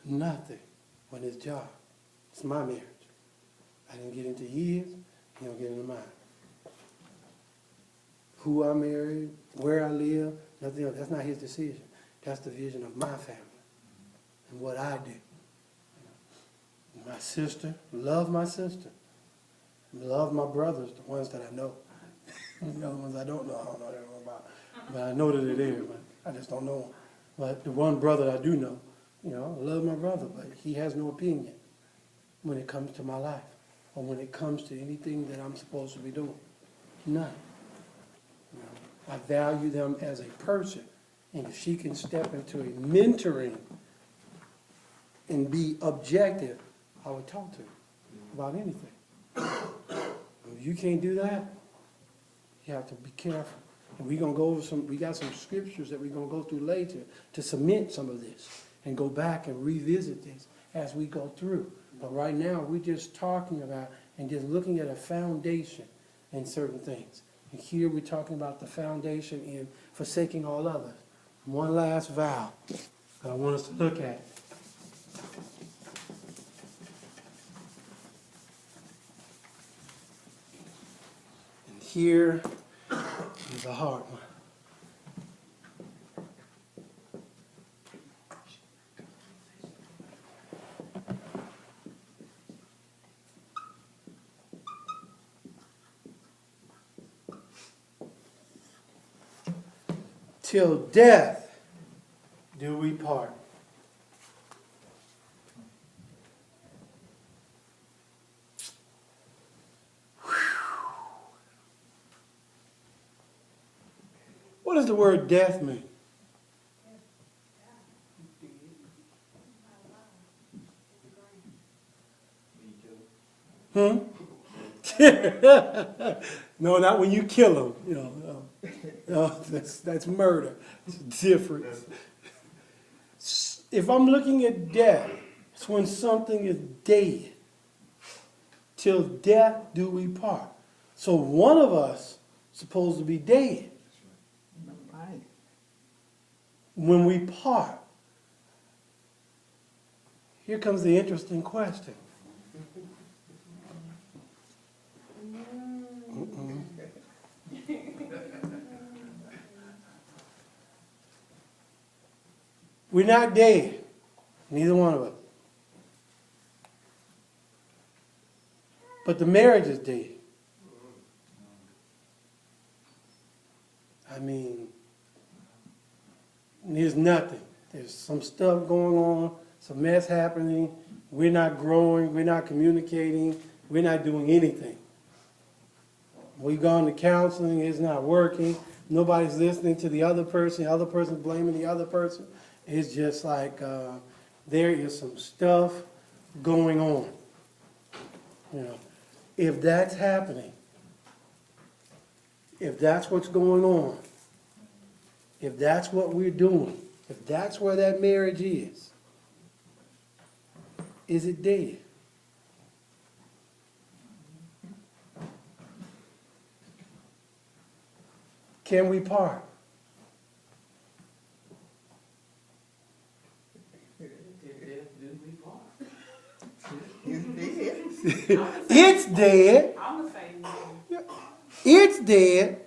nothing when his job. It's my marriage. I didn't get into his, he don't get into mine. Who I married, where I live, nothing else. That's not his decision. That's the vision of my family and what I do. My sister, love my sister. Love my brothers, the ones that I know. The other ones I don't know anything about. But I know that they're there, but I just don't know them. But the one brother I do know, I love my brother, but he has no opinion when it comes to my life or when it comes to anything that I'm supposed to be doing. None. I value them as a person. And if she can step into a mentoring and be objective, I would talk to her about anything. If you can't do that, you have to be careful. And we're going to go over we got some scriptures that we're going to go through later to cement some of this and go back and revisit this as we go through. But right now, we're just talking about and just looking at a foundation in certain things. And here we're talking about the foundation in forsaking all others. One last vow that I want us to look at. And here is a hard one. Till death do we part. What does the word death mean? No, not when you kill them. No, that's murder. It's different. If I'm looking at death, it's when something is dead. Till death do we part. So one of us is supposed to be dead when we part. Here comes the interesting question. We're not dead, neither one of us. But the marriage is dead. I mean, there's nothing. There's some stuff going on, some mess happening. We're not growing, we're not communicating, we're not doing anything. We've gone to counseling, it's not working. Nobody's listening to the other person's blaming the other person. It's just like there is some stuff going on. If that's happening, if that's what's going on, if that's what we're doing, if that's where that marriage is it dead? Can we part? It's dead. I'm gonna say no. It's dead,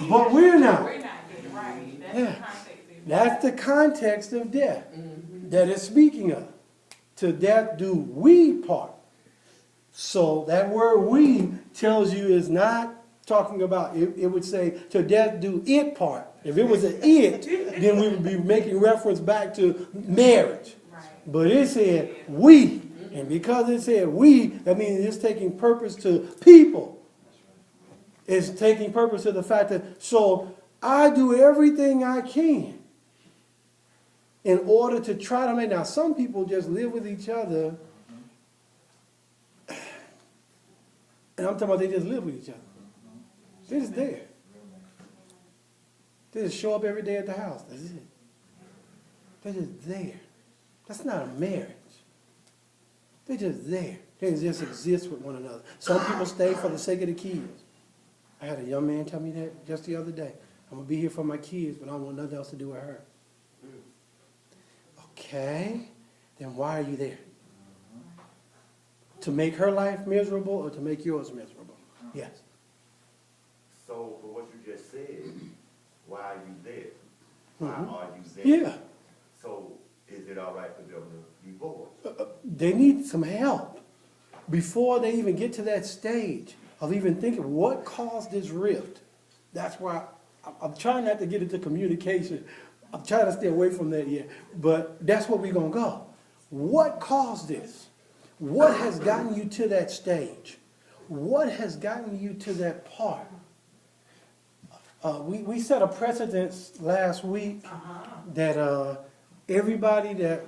but we're not. We're not dead, right? That's Yeah. the context. That's the context of death that it's speaking of. To death do we part. So that word we tells you is not talking about, it would say to death do it part. If it was an it, then we would be making reference back to marriage. Right. But it said we. And because it said we, that means it's taking purpose to people. It's taking purpose to the fact that, so I do everything I can in order to try to make, now some people just live with each other, and I'm talking about they just live with each other. They're just there. They just show up every day at the house. That's it. They're just there. That's not a marriage. They're just there. They just exist with one another. Some people stay for the sake of the kids. I had a young man tell me that just the other day. I'm going to be here for my kids, but I don't want nothing else to do with her. Okay. then why are you there? To make her life miserable or to make yours miserable? Yes. So, for what you just said, why are you there? Why Mhm. are you there? Yeah. So, is it all right for them to divorce? They need some help before they even get to that stage of even thinking what caused this rift. That's why I'm trying not to get into communication. I'm trying to stay away from that yet. But that's where we're going to go. What caused this? What has gotten you to that stage? What has gotten you to that part? We set a precedence last week that everybody that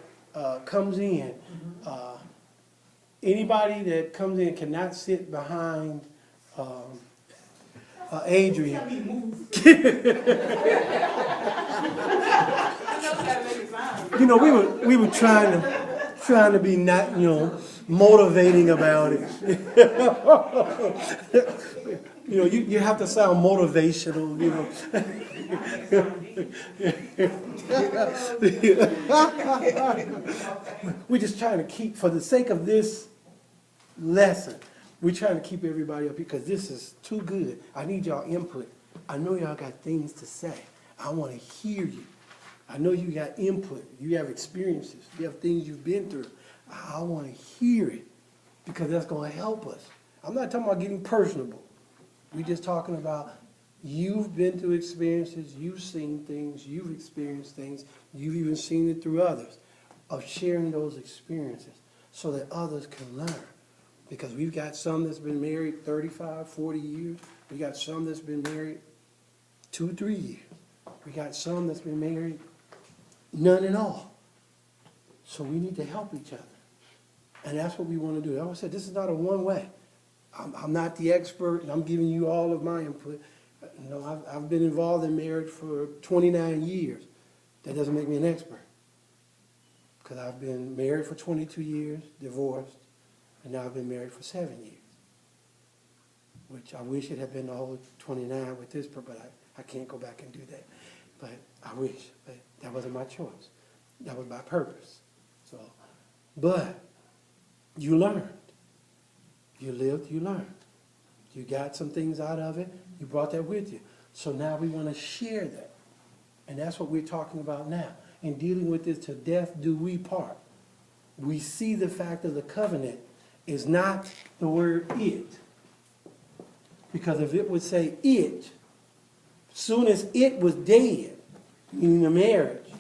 comes in, anybody that comes in cannot sit behind Adrian. I know you gotta make it sound. You know, we were trying to be not, motivating about it. You know, you have to sound motivational, you know. We're just trying to keep, for the sake of this lesson, we're trying to keep everybody up because this is too good. I need y'all input. I know y'all got things to say. I want to hear you. I know you got input. You have experiences. You have things you've been through. I want to hear it because that's going to help us. I'm not talking about getting personable. We're just talking about you've been through experiences, you've seen things, you've experienced things, you've even seen it through others, of sharing those experiences so that others can learn. Because we've got some that's been married 35, 40 years. We got some that's been married 2, 3 years. We got some that's been married none at all. So we need to help each other. And that's what we want to do. Like I said, this is not a one-way. I'm not the expert, and I'm giving you all of my input. You know, I've been involved in marriage for 29 years. That doesn't make me an expert. Because I've been married for 22 years, divorced, and now I've been married for 7 years. Which I wish it had been the whole 29 with this, but I can't go back and do that. But I wish, but that wasn't my choice. That was my purpose. So, but you learned. You lived, you learned. You got some things out of it. You brought that with you. So now we want to share that. And that's what we're talking about now. In dealing with this, to death do we part. We see the fact of the covenant is not the word it. Because if it would say it, soon as it was dead, meaning the marriage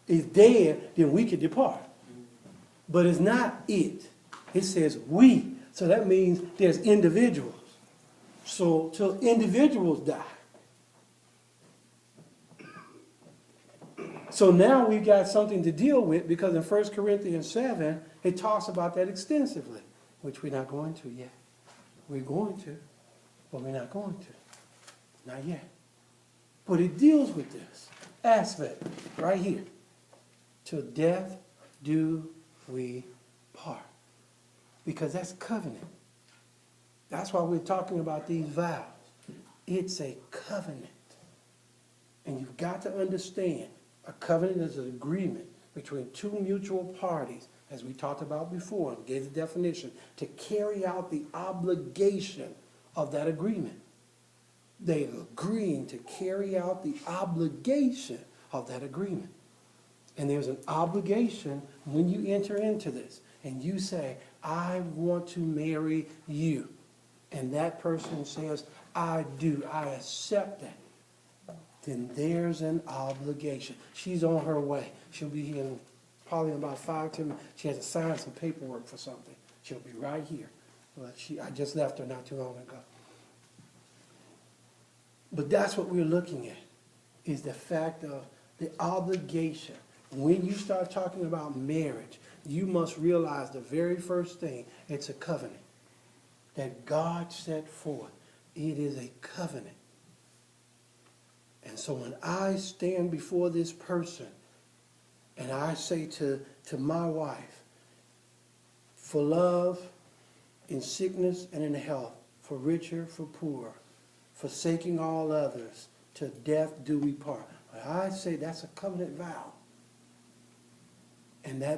is dead, then we could depart. But it's not it. It says we. So that means there's individuals. So till individuals die. So now we've got something to deal with because in 1 Corinthians 7, it talks about that extensively, which we're not going to yet. We're going to, but we're not going to. Not yet. But it deals with this aspect right here. Till death do we part. Because that's covenant. That's why we're talking about these vows. It's a covenant. And you've got to understand, a covenant is an agreement between two mutual parties, as we talked about before, and gave the definition, to carry out the obligation of that agreement. They're agreeing to carry out the obligation of that agreement. And there's an obligation when you enter into this, and you say, I want to marry you. And that person says, I do, I accept that. Then there's an obligation. She's on her way. She'll be here in probably in about 5, 10 minutes. She has to sign some paperwork for something. She'll be right here. But I just left her not too long ago. But that's what we're looking at, is the fact of the obligation. When you start talking about marriage, you must realize the very first thing, it's a covenant that God set forth. It is a covenant. And so when I stand before this person and I say to my wife, for love, in sickness and in health, for richer, for poor, forsaking all others, to death do we part. When I say that's a covenant vow. And that